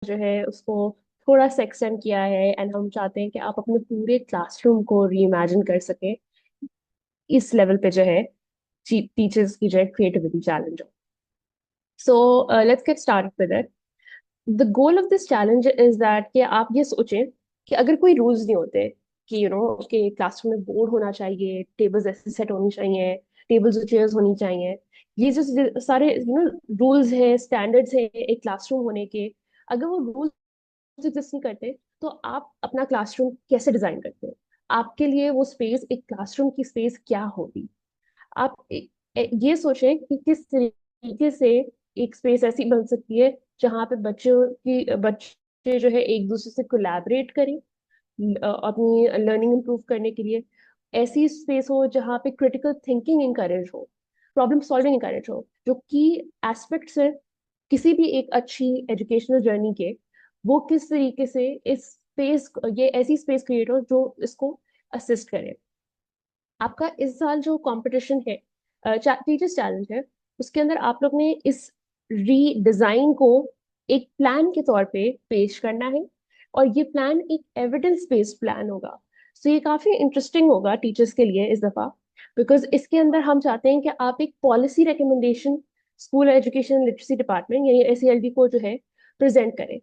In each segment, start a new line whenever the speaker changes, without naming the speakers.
जो है उसको थोड़ा सा एक्सटेंड किया है, एंड हम चाहते हैं कि आप अपने पूरे क्लासरूम को रीइमेजिन कर सकें इस लेवल पे जो है टीचर्स की जो है क्रिएटिविटी चैलेंज हो। So let's get start with it. The goal of this challenge is that कि आप ये सोचें कि अगर कोई रूल्स नहीं होते कि कि क्लासरूम में बोर्ड होना चाहिए, टेबल्स ऐसे सेट होनी चाहिए, टेबल्स और चेयर्स होनी चाहिए, ये जो सारे रूल्स हैं, स्टैंडर्ड्स हैं एक क्लासरूम होने के, अगर वो रूल्स एग्जिस्ट नहीं करते तो आप अपना क्लासरूम कैसे डिजाइन करते हैं? आपके लिए वो स्पेस, एक क्लासरूम की स्पेस क्या होगी? आप ये सोचें कि किस तरीके से एक स्पेस ऐसी बन सकती है जहाँ पे बच्चे जो है एक दूसरे से कोलैबोरेट करें अपनी लर्निंग इंप्रूव करने के लिए। ऐसी स्पेस हो जहाँ पे क्रिटिकल थिंकिंग इंकरेज हो, प्रॉब्लम सॉल्विंग इंकरेज हो, जो की एस्पेक्ट्स है किसी भी एक अच्छी एजुकेशनल जर्नी के, वो किस तरीके से इस स्पेस, ये ऐसी स्पेस क्रिएट हो जो इसको असिस्ट करे। आपका इस साल जो कंपटीशन है, टीचर्स चैलेंज है, उसके अंदर आप लोग ने इस रीडिजाइन को एक प्लान के तौर पे पेश करना है, और ये प्लान एक एविडेंस बेस्ड प्लान होगा। सो ये काफी इंटरेस्टिंग होगा टीचर्स के लिए इस दफा, बिकॉज इसके अंदर हम चाहते हैं कि आप एक policy recommendation school education literacy department यानी एसईएलडी को जो है प्रेजेंट करें,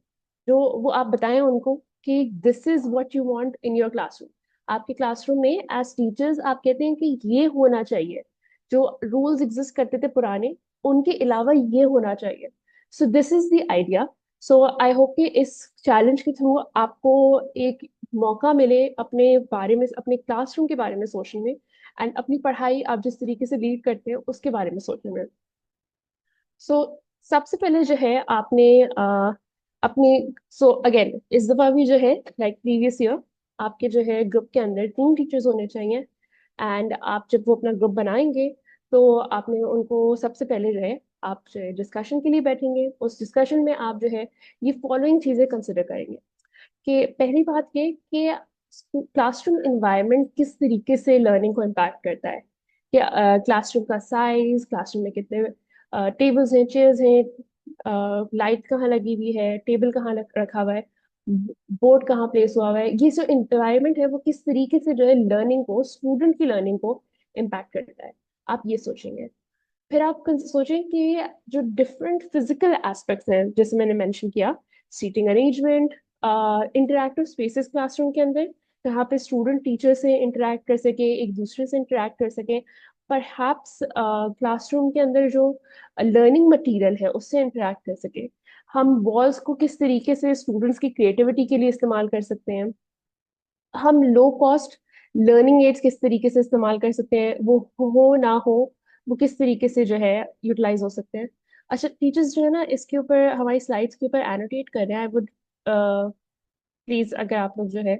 जो वो आप बताएं उनको कि this is what you want in your classroom. आपके क्लासरूम में एज टीचर्स आप कहते हैं कि ये होना चाहिए, जो रूल्स एग्जिस्ट करते थे पुराने उनके अलावा ये होना चाहिए। सो this is the idea. So I hope कि इस चैलेंज के थ्रू आपको एक मौका मिले अपने बारे में, अपने क्लासरूम के बारे में सोचने में, एंड अपनी पढ़ाई आप जिस तरीके से लीड करते हैं उसके बारे में सोचने में। सो सबसे पहले जो है आपने अपने, सो अगेन इस दफा भी जो है लाइक प्रीवियस ईयर, आपके जो है ग्रुप के अंदर 3 टीचर्स होने चाहिए। एंड आप जब वो अपना ग्रुप बनाएंगे तो आपने उनको सबसे पहले जो है आप जो है डिस्कशन के लिए बैठेंगे। उस डिस्कशन में आप जो है ये फॉलोइंग चीजें कंसिडर करेंगे कि पहली बात ये कि क्लासरूम एनवायरनमेंट किस तरीके से लर्निंग को इम्पैक्ट करता है, कि क्लासरूम का साइज, क्लासरूम में कितने टेबल्स हैं, चेयर्स हैं, लाइट कहाँ लगी हुई है, टेबल कहाँ रखा हुआ है, बोर्ड कहाँ प्लेस हुआ हुआ है, ये जो इन्वायरमेंट है वो किस तरीके से जो है लर्निंग को, स्टूडेंट की लर्निंग को इम्पैक्ट करता है, आप ये सोचेंगे। फिर आप सोचें कि जो डिफरेंट फिजिकल एस्पेक्ट्स हैं जैसे मैंने मेंशन किया, seating arrangement, interactive spaces classroom के अंदर जहाँ पे स्टूडेंट टीचर से इंटरैक्ट कर सके, एक दूसरे से इंटरैक्ट कर सके, परहैप्स क्लासरूम के अंदर जो लर्निंग मटेरियल है उससे इंटरैक्ट कर सके। हम वॉल्स को किस तरीके से स्टूडेंट्स की क्रिएटिविटी के लिए इस्तेमाल कर सकते हैं, हम लो कॉस्ट लर्निंग एड्स किस तरीके से इस्तेमाल कर सकते हैं, वो हो ना हो वो किस तरीके से जो है यूटिलाइज हो सकते हैं। अच्छा, टीचर्स जो है ना इसके ऊपर हमारी स्लाइड्स के ऊपर एनोटेट कर रहे हैं, आई वुड प्लीज अगर आप लोग जो है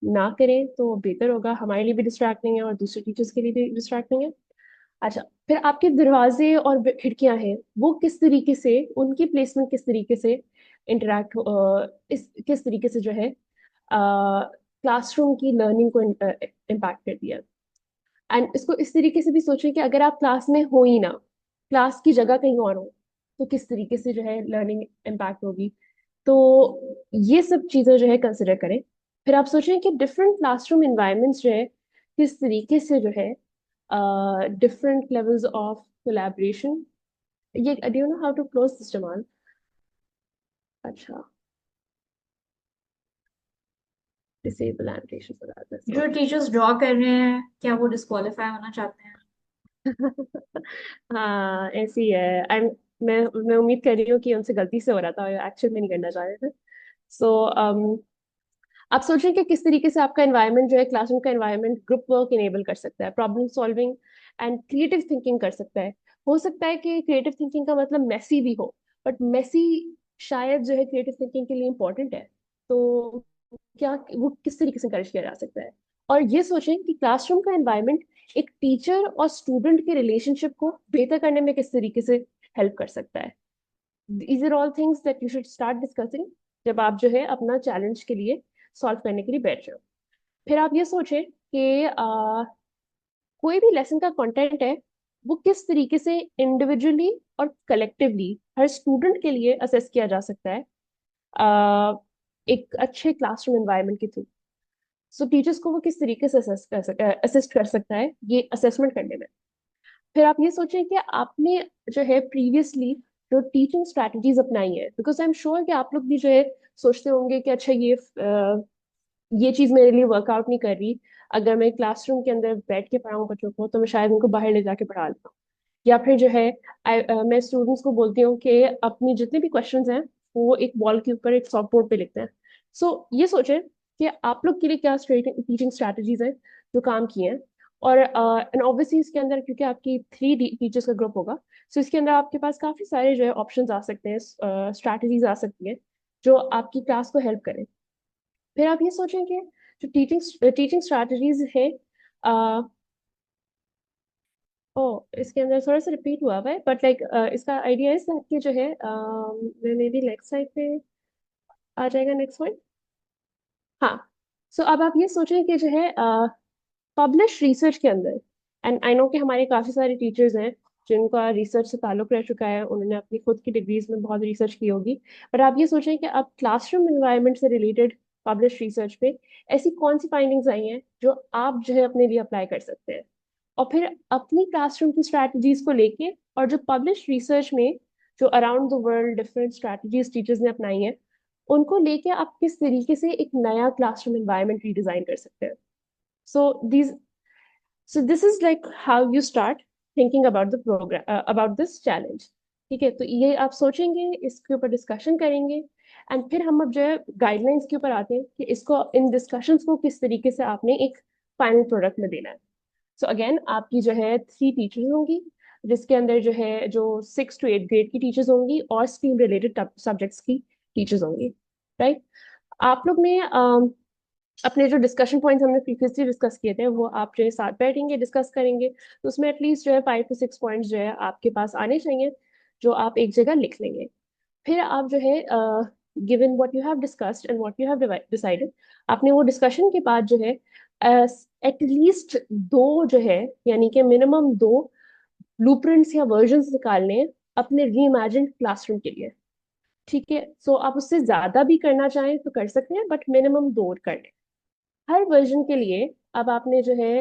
ना करें तो बेहतर होगा, हमारे लिए भी डिस्ट्रैक्टिंग है और दूसरे टीचर्स के लिए भी डिस्ट्रैक्टिंग है। अच्छा, फिर आपके दरवाजे और खिड़कियां हैं वो किस तरीके से, उनकी प्लेसमेंट किस तरीके से इंटरैक्ट इस किस तरीके से जो है क्लासरूम की लर्निंग को इम्पैक्ट करती है। एंड इसको इस तरीके से भी सोचें कि अगर आप क्लास में हो ही ना, क्लास की जगह कहीं और हो, तो किस तरीके से जो है लर्निंग इम्पैक्ट होगी। तो ये सब चीजें जो है कंसिडर करें। फिर आप सोचें कि डिफरेंट क्लासरूम इन्वायरमेंट्स जो है किस तरीके से जो है डिफरेंट लेवल्स ऑफ कोलैबोरेशन, ये do you know how to close this Jamal? अच्छा, डिसेबल एनिमेशन बता दो।
जो टीचर्स ड्रॉ कर रहे हैं क्या वो डिस्क्वालीफाई होना चाहते हैं?
हाँ ऐसी है। एंड मैं उम्मीद कर रही हूँ कि उनसे गलती से हो रहा था, एक्चुअल में नहीं करना चाह रहे थे। सो आप सोच रहे हैं कि किस तरीके से आपका एनवायरनमेंट जो है, क्लासरूम का एनवायरनमेंट ग्रुप वर्क इनेबल कर सकता है, problem solving and creative thinking कर सकता है। हो सकता है कि क्रिएटिव थिंकिंग का मतलब मेसी भी हो, बट मेसी शायद जो है क्रिएटिव थिंकिंग के लिए इम्पोर्टेंट है। तो क्या वो किस तरीके से encourage किया जा सकता है? और ये सोचें कि क्लासरूम का एनवायरनमेंट एक टीचर और स्टूडेंट के रिलेशनशिप को बेहतर करने में किस तरीके से हेल्प कर सकता है। These are all things that you should start discussing जब आप जो है अपना चैलेंज के लिए सॉल्व करने के लिए बैठ जाओ। फिर आप ये सोचें कि कोई भी लेसन का कंटेंट है वो किस तरीके से इंडिविजुअली और कलेक्टिवली हर स्टूडेंट के लिए असेस किया जा सकता है, एक अच्छे क्लासरूम एनवायरनमेंट के थ्रू। सो टीचर्स को वो किस तरीके से असिस्ट कर सकता है ये असेसमेंट करने में। फिर आप ये सोचें कि आपने जो है प्रीवियसली जो टीचिंग स्ट्रैटेजीज अपनाई है, बिकॉज आई एम श्योर कि आप लोग भी जो है सोचते होंगे कि अच्छा ये चीज मेरे लिए वर्कआउट नहीं कर रही, अगर मैं क्लासरूम के अंदर बैठ के पढ़ाऊँ बच्चों को तो मैं शायद उनको बाहर ले जाके पढ़ा लेता हूँ। या फिर जो है मैं स्टूडेंट्स को बोलती हूँ कि अपनी जितने भी क्वेश्चंस हैं वो एक वॉल के ऊपर एक सॉफ्ट बोर्ड पे लिखते हैं। सो ये सोचें कि आप लोग के लिए क्या टीचिंग स्ट्रैटेजीज हैं जो काम किए हैं। और एंड ऑब्वियसली इसके अंदर क्योंकि आपकी 3 टीचर्स का ग्रुप होगा, सो इसके अंदर आपके पास काफी सारे जो है ऑप्शंस आ सकते हैं, स्ट्रैटेजीज आ सकती हैं जो आपकी क्लास को हेल्प करें। फिर आप ये सोचें कि जो टीचिंग स्ट्रैटेजीज है, ओ इसके अंदर थोड़ा सा रिपीट हुआ हुआ है बट लाइक इसका आइडिया इस दैट कि जो है मे बी नेक्स्ट साइड पे आ जाएगा नेक्स्ट पॉइंट। हाँ। सो अब आप ये सोचें कि जो है पब्लिश रिसर्च के अंदर, एंड आई नो कि हमारे काफी सारे टीचर्स हैं जिनका रिसर्च से ताल्लुक रह चुका है, उन्होंने अपनी खुद की डिग्रीज में बहुत रिसर्च की होगी। पर आप ये सोचें कि अब क्लासरूम एनवायरनमेंट से रिलेटेड पब्लिश रिसर्च पे ऐसी कौन सी फाइंडिंग्स आई हैं जो आप जो है अपने लिए अप्लाई कर सकते हैं। और फिर अपनी क्लासरूम की स्ट्रैटेजीज को लेके और जो पब्लिश रिसर्च में जो around the world different strategies teachers ने अपनाई हैं उनको लेके आप किस तरीके से एक नया क्लासरूम एनवायरनमेंट रीडिजाइन कर सकते हैं। So these so this is like how you start thinking about the programme about this challenge. ठीक है, तो ये आप सोचेंगे, इसके ऊपर डिस्कशन करेंगे, एंड फिर हम अब जो है गाइडलाइंस के ऊपर आते हैं कि इसको इन डिस्कशंस को किस तरीके से आपने एक फाइनल प्रोडक्ट में देना है। सो अगेन आपकी जो है 3 टीचर्स होंगी, जिसके अंदर जो है जो 6 to 8 ग्रेड की टीचर्स होंगी और स्ट्रीम रिलेटेड सब्जेक्ट्स की टीचर्स होंगी। राइट। आप लोग ने अपने जो डिस्कशन पॉइंट्स हमने प्रीवियसली डिस्कस किए थे वो आप जो है साथ बैठेंगे डिस्कस करेंगे, तो उसमें एटलीस्ट जो है 5 to 6 पॉइंट्स जो है आपके पास आने चाहिए जो आप एक जगह लिख लेंगे। फिर आप जो है given what you have discussed and what you have decided, आपने वो डिस्कशन के बाद जो है एटलीस्ट 2 जो है यानी कि मिनिमम 2 ब्लूप्रिंट्स या वर्जन्स निकालने हैं अपने रीइमेजिन्ड क्लासरूम के लिए। ठीक है, सो आप उससे ज्यादा भी करना चाहें तो कर सकते हैं बट मिनिमम 2 कर लें हर वर्जन के लिए। अब आपने जो है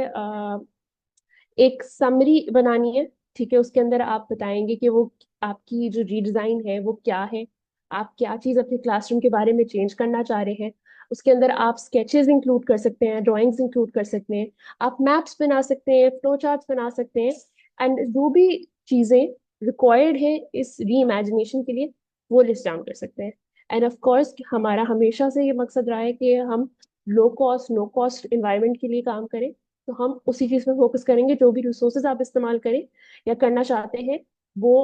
एक समरी बनानी है। ठीक है, उसके अंदर आप बताएंगे कि वो आपकी जो रीडिजाइन है वो क्या है, आप क्या चीज अपने क्लासरूम के बारे में चेंज करना चाह रहे हैं। उसके अंदर आप स्केचेस इंक्लूड कर सकते हैं, ड्राइंग्स इंक्लूड कर सकते हैं, आप मैप्स बना सकते हैं, फ्लो चार्ट्स बना सकते हैं, एंड जो भी चीजें रिक्वायर्ड है इस री इमेजिनेशन के लिए वो लिस्ट डाउन कर सकते हैं। एंड ऑफ कोर्स हमारा हमेशा से ये मकसद रहा है कि हम low cost no cost environment के लिए काम करें, तो हम उसी चीज पे फोकस करेंगे। जो भी रिसोर्सेज आप इस्तेमाल करें या करना चाहते हैं वो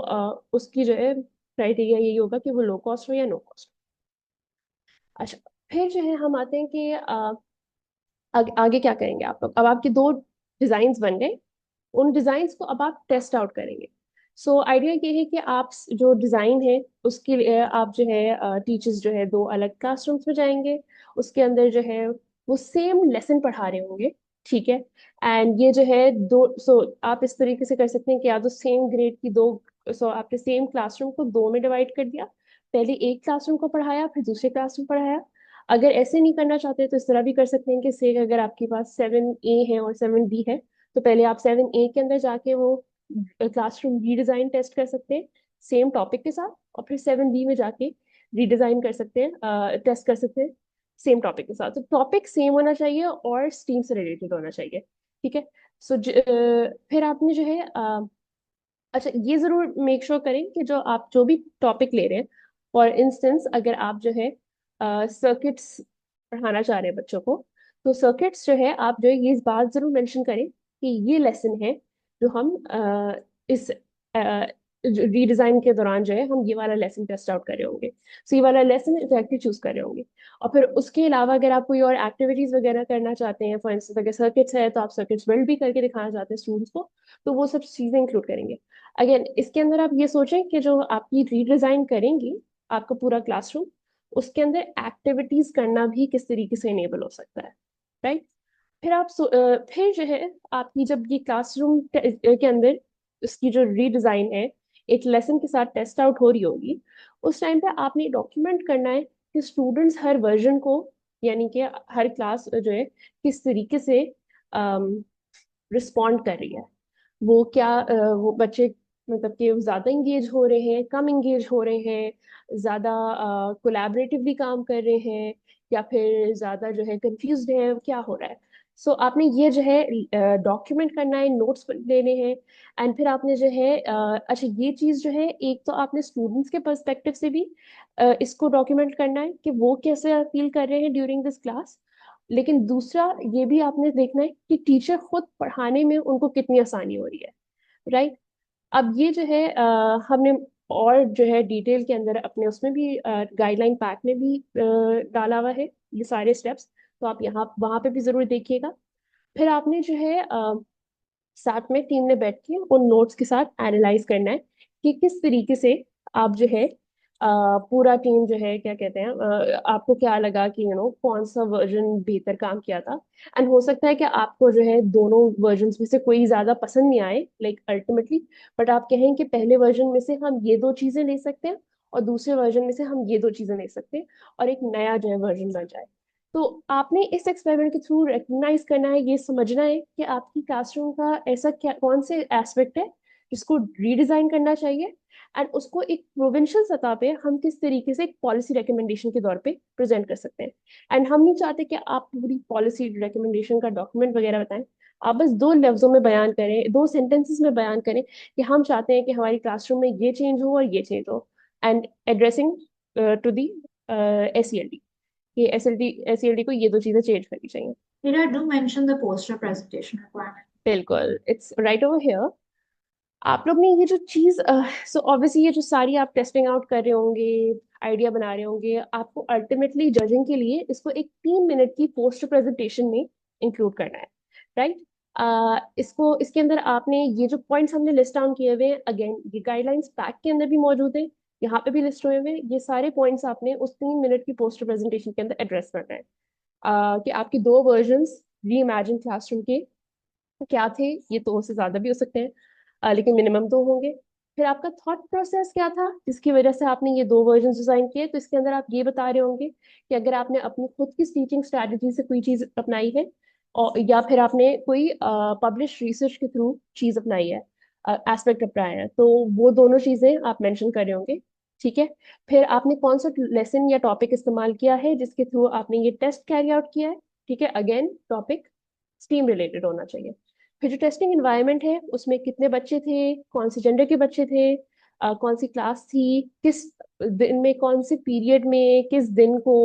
उसकी जो है क्राइटेरिया यही होगा कि वो लो कॉस्ट हो या नो कॉस्ट। अच्छा, फिर जो है हम आते हैं कि आगे क्या करेंगे आप लोग। अब आपके 2 डिजाइन बन गए, उन डिजाइन्स को अब आप टेस्ट आउट करेंगे। सो आइडिया ये है कि आप जो डिजाइन है उसके लिए आप जो है टीचर्स जो है 2 अलग क्लासरूम्स में जाएंगे, उसके अंदर जो है वो सेम लेसन पढ़ा रहे होंगे। ठीक है, एंड ये जो है आप इस तरीके से कर सकते हैं कि या तो सेम ग्रेड की 2, आपने सेम क्लासरूम को 2 में डिवाइड कर दिया, पहले एक क्लासरूम को पढ़ाया फिर दूसरे क्लासरूम पढ़ाया। अगर ऐसे नहीं करना चाहते तो इस तरह भी कर सकते हैं कि से अगर आपके पास 7A है और 7B है तो पहले आप 7A के अंदर जाके वो क्लासरूम रीडिजाइन टेस्ट कर सकते हैं सेम टॉपिक के साथ, और फिर 7B में जाके रीडिजाइन कर सकते हैं, टेस्ट कर सकते हैं सेम टॉपिक के साथ। तो टॉपिक सेम होना चाहिए और स्ट्रीम से रिलेटेड होना चाहिए। ठीक है। फिर आपने जो है अच्छा ये जरूर मेक श्योर करें कि जो आप जो भी टॉपिक ले रहे हैं, फॉर इंस्टेंस अगर आप जो है सर्किट्स पढ़ाना चाह रहे हैं बच्चों को, तो सर्किट्स जो है आप जो है ये इस बात जरूर मेंशन करें कि ये लेसन है जो हम इस रीडिजाइन के दौरान जो है हम ये वाला लेसन टेस्ट आउट कर रहे होंगे, सो ये वाला लेसन एग्जैक्टली चूज कर रहे होंगे। और फिर उसके अलावा अगर आप कोई और एक्टिविटीज वगैरह करना चाहते हैं, फॉर इंस्टेंस अगर सर्किट्स है तो आप सर्किट्स बिल्ड भी करके दिखाना चाहते हैं स्टूडेंट्स को, तो वो सब चीजें इंक्लूड करेंगे। अगेन इसके अंदर आप ये सोचें कि जो आपकी रीडिजाइन करेंगी आपका पूरा क्लासरूम, उसके अंदर एक्टिविटीज करना भी किस तरीके से इनेबल हो सकता है। राइट। फिर जो है आपकी जब ये क्लासरूम के अंदर उसकी जो रीडिजाइन है एक लेसन के साथ टेस्ट आउट हो रही होगी, उस टाइम पे आपने डॉक्यूमेंट करना है कि स्टूडेंट्स हर वर्जन को, यानी कि हर क्लास जो है किस तरीके से रिस्पॉन्ड कर रही है। वो क्या वो बच्चे मतलब कि ज्यादा इंगेज हो रहे हैं, कम इंगेज हो रहे हैं, ज्यादा कोलैबोरेटिवली काम कर रहे हैं, या फिर ज्यादा जो है कंफ्यूज्ड है, क्या हो रहा है। सो आपने ये जो है डॉक्यूमेंट करना है, नोट्स लेने हैं। एंड फिर आपने जो है अच्छा ये चीज जो है, एक तो आपने स्टूडेंट्स के पर्सपेक्टिव से भी इसको डॉक्यूमेंट करना है कि वो कैसे फील कर रहे हैं ड्यूरिंग दिस क्लास। लेकिन दूसरा ये भी आपने देखना है कि टीचर खुद पढ़ाने में उनको कितनी आसानी हो रही है, राइट। अब ये जो है हमने और जो है डिटेल के अंदर अपने उसमें भी गाइडलाइन पैक में भी डाला हुआ है ये सारे स्टेप्स। तो आप यहाँ वहां पे भी जरूर देखिएगा। फिर आपने जो है साथ में टीम ने बैठ के उन नोट्स के साथ एनालाइज करना है कि किस तरीके से आप जो है पूरा टीम जो है क्या कहते हैं, आपको क्या लगा कि कौन सा वर्जन बेहतर काम किया था। एंड हो सकता है कि आपको जो है दोनों वर्जन्स में से कोई ज्यादा पसंद नहीं आए लाइक अल्टीमेटली, बट आप कहें कि पहले वर्जन में से हम ये दो चीजें ले सकते हैं और दूसरे वर्जन में से हम ये दो चीजें ले सकते हैं, और एक नया जो है वर्जन बन जाए। तो आपने इस एक्सपेरिमेंट के थ्रू रिकग्नाइज करना है, ये समझना है कि आपकी क्लासरूम का ऐसा क्या कौन से एस्पेक्ट है जिसको रीडिजाइन करना चाहिए, एंड उसको एक प्रोविंशियल सतह पे हम किस तरीके से एक पॉलिसी रिकमेंडेशन के तौर पे प्रेजेंट कर सकते हैं। एंड हम नहीं चाहते कि आप पूरी पॉलिसी रिकमेंडेशन का डॉक्यूमेंट वगैरह बताएं। आप बस दो लफ्जों में बयान करें, दो सेंटेंसेस में बयान करें कि हम चाहते हैं कि हमारी क्लासरूम में ये चेंज हो और ये चेंज हो। And addressing to the SELD, कि SELD को ये दो चीजें चेंज करनी चाहिए।
Here I do mention the poster presentation requirement.
बिल्कुल, इट्स राइट ओवर हियर। आप लोग ने ये जो चीज, सो ऑब्वियसली ये जो सारी आप टेस्टिंग आउट कर रहे होंगे, आइडिया बना रहे होंगे, आपको अल्टीमेटली जजिंग के लिए इसको एक 3 मिनट की पोस्टर प्रेजेंटेशन में इंक्लूड करना है, राइट। इसको इसके अंदर आपने ये जो पॉइंट्स हमने लिस्ट डाउन किए हुए हैं, अगेन ये गाइडलाइंस पैक के अंदर भी मौजूद है, यहाँ पे भी लिस्ट हुए हुए हैं, ये सारे पॉइंट्स आपने उस 3 मिनट की पोस्टर प्रेजेंटेशन के अंदर एड्रेस करना है। कि आपकी दो वर्जन्स री इमेजिन क्लासरूम के क्या थे, ये तो उससे ज्यादा भी हो सकते हैं, लेकिन मिनिमम तो होंगे। फिर आपका थॉट प्रोसेस क्या था जिसकी वजह से आपने ये दो वर्जन डिजाइन किए। तो इसके अंदर आप ये बता रहे होंगे कि अगर आपने अपनी खुद की टीचिंग स्ट्रैटेजी से कोई चीज अपनाई है, और या फिर आपने कोई पब्लिश रिसर्च के थ्रू चीज अपनाई है, एस्पेक्ट अपनाया है, तो वो दोनों चीजें आप मेंशन कर रहे होंगे। ठीक है। फिर आपने कौन सा लेसन या टॉपिक इस्तेमाल किया है जिसके थ्रू आपने ये टेस्ट कैरी आउट किया है। ठीक है, अगेन टॉपिक स्टीम रिलेटेड होना चाहिए। फिर जो टेस्टिंग एनवायरनमेंट है उसमें कितने बच्चे थे, कौन से जेंडर के बच्चे थे, कौन सी क्लास थी, किस दिन में, कौन से पीरियड में, किस दिन को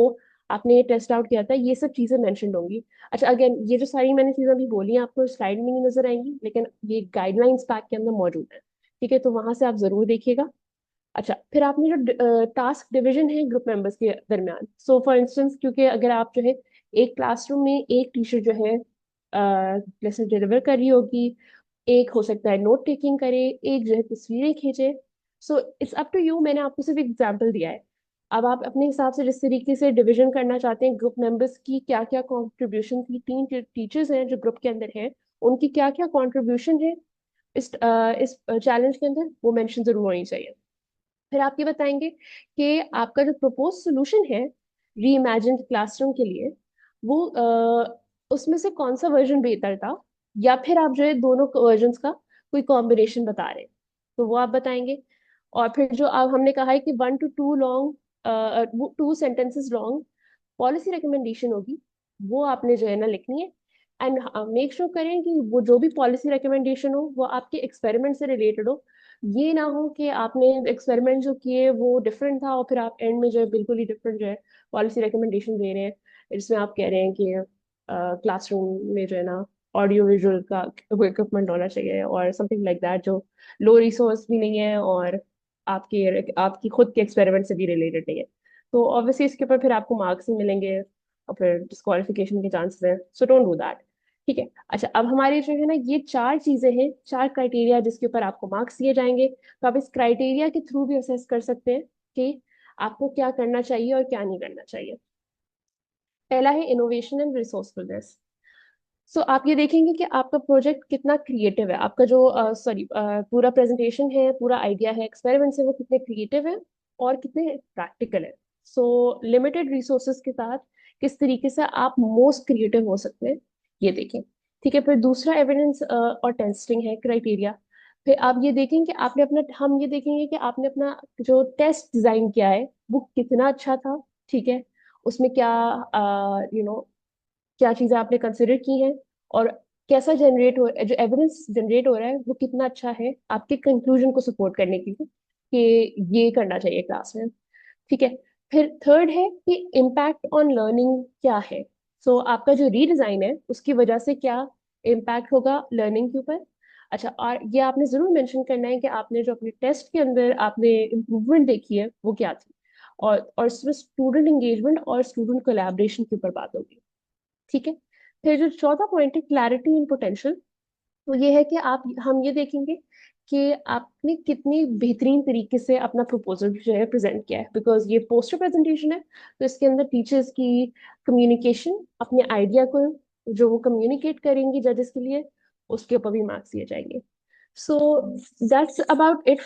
आपने ये टेस्ट आउट किया था, ये सब चीजें मेंशन होंगी। अच्छा, अगेन ये जो सारी मैंने चीजें अभी बोली हैं आपको स्लाइड में नहीं नजर आएंगी, लेकिन ये गाइडलाइंस पैक के अंदर मौजूद है। ठीक है, तो वहां से आप जरूर देखिएगा। अच्छा, फिर आपने जो टास्क डिवीजन है ग्रुप मेंबर्स के दरमियान, सो फॉर इंस्टेंस, क्योंकि अगर आप जो है एक क्लासरूम में एक टीचर जो है लेसन डिलीवर कर रही होगी, एक हो सकता है नोट टेकिंग करे, एक जो है तस्वीरें खींचे। So it's up to you, मैंने आपको सिर्फ एग्जांपल दिया है। अब आप अपने हिसाब से जिस तरीके से डिवीजन करना चाहते हैं ग्रुप मेंबर्स की क्या क्या कंट्रीब्यूशन थी, 3 टीचर्स हैं जो ग्रुप के अंदर हैं, उनकी क्या क्या कंट्रीब्यूशन है इस चैलेंज के अंदर, वो मेंशन जरूर होनी चाहिए। फिर आप ये बताएंगे कि आपका जो प्रपोज सोल्यूशन है री इमेजिन्ड क्लासरूम के लिए, वो उसमें से कौन सा वर्जन बेहतर था, या फिर आप जो है दोनों वर्जन्स का कोई कॉम्बिनेशन बता रहे हैं, तो वो आप बताएंगे। और फिर जो अब हमने कहा है कि 1 to 2 long, 2 sentences long policy recommendation होगी, वो आपने जो है ना लिखनी है। एंड मेक श्योर करें कि वो जो भी पॉलिसी रिकमेंडेशन हो वो आपके एक्सपेरिमेंट से रिलेटेड हो। ये ना हो कि आपने एक्सपेरिमेंट जो किए वो डिफरेंट था और फिर आप एंड में जो है बिल्कुल ही डिफरेंट जो है पॉलिसी रिकमेंडेशन दे रहे हैं, जिसमें आप कह रहे हैं कि क्लासरूम में जो है ना ऑडियो विजुअल का इक्विपमेंट होना चाहिए और समथिंग लाइक दैट, जो लो रिसोर्स भी नहीं है और आपकी खुद के एक्सपेरिमेंट से भी रिलेटेड नहीं है। तो ऑब्वियसली इसके ऊपर फिर आपको मार्क्स नहीं मिलेंगे और फिर डिस्क्वालिफिकेशन के चांसेस हैं, सो डोंट डू दैट। ठीक है। अच्छा, अब हमारे जो है ना ये 4 चीजें हैं, 4 क्राइटेरिया जिसके ऊपर आपको मार्क्स दिए जाएंगे। तो आप इस क्राइटेरिया के थ्रू भी असेस कर सकते हैं कि आपको क्या करना चाहिए और क्या नहीं करना चाहिए। पहला है इनोवेशन एंड रिसोर्सफुलनेस। सो आप ये देखेंगे कि आपका प्रोजेक्ट कितना क्रिएटिव है, आपका जो पूरा प्रेजेंटेशन है, पूरा आइडिया है, एक्सपेरिमेंट्स है, वो कितने क्रिएटिव है और कितने प्रैक्टिकल है। सो लिमिटेड रिसोर्सेज के साथ किस तरीके से आप मोस्ट क्रिएटिव हो सकते हैं, ये देखें। ठीक है, फिर दूसरा एविडेंस और टेस्टिंग है, क्राइटेरिया। फिर आप ये देखेंगे कि आपने अपना हम ये देखेंगे कि आपने अपना जो टेस्ट डिजाइन किया है वो कितना अच्छा था। ठीक है, उसमें क्या क्या चीजें आपने कंसिडर की हैं, और कैसा जनरेट हो, जो एविडेंस जनरेट हो रहा है वो कितना अच्छा है आपके कंक्लूजन को सपोर्ट करने के लिए कि ये करना चाहिए क्लास में। ठीक है, फिर थर्ड है कि इम्पैक्ट ऑन लर्निंग क्या है। सो आपका जो रीडिजाइन है उसकी वजह से क्या इम्पैक्ट होगा लर्निंग के ऊपर। अच्छा, और ये आपने जरूर मेंशन करना है कि आपने जो अपने टेस्ट के अंदर आपने इम्प्रूवमेंट देखी है वो क्या थी, और इसमें स्टूडेंट एंगेजमेंट और स्टूडेंट कोलैबोरेशन के ऊपर बात होगी। ठीक है, फिर जो चौथा पॉइंट है क्लैरिटी इन पोटेंशियल, तो ये है कि आप हम ये देखेंगे कि आपने कितनी बेहतरीन तरीके से अपना प्रपोजल जो है प्रेजेंट किया है, बिकॉज ये पोस्टर प्रेजेंटेशन है, तो इसके अंदर टीचर्स की कम्युनिकेशन, अपने आइडिया को जो वो कम्युनिकेट करेंगी जजेस के लिए, उसके ऊपर भी मार्क्स दिए जाएंगे। So that's about it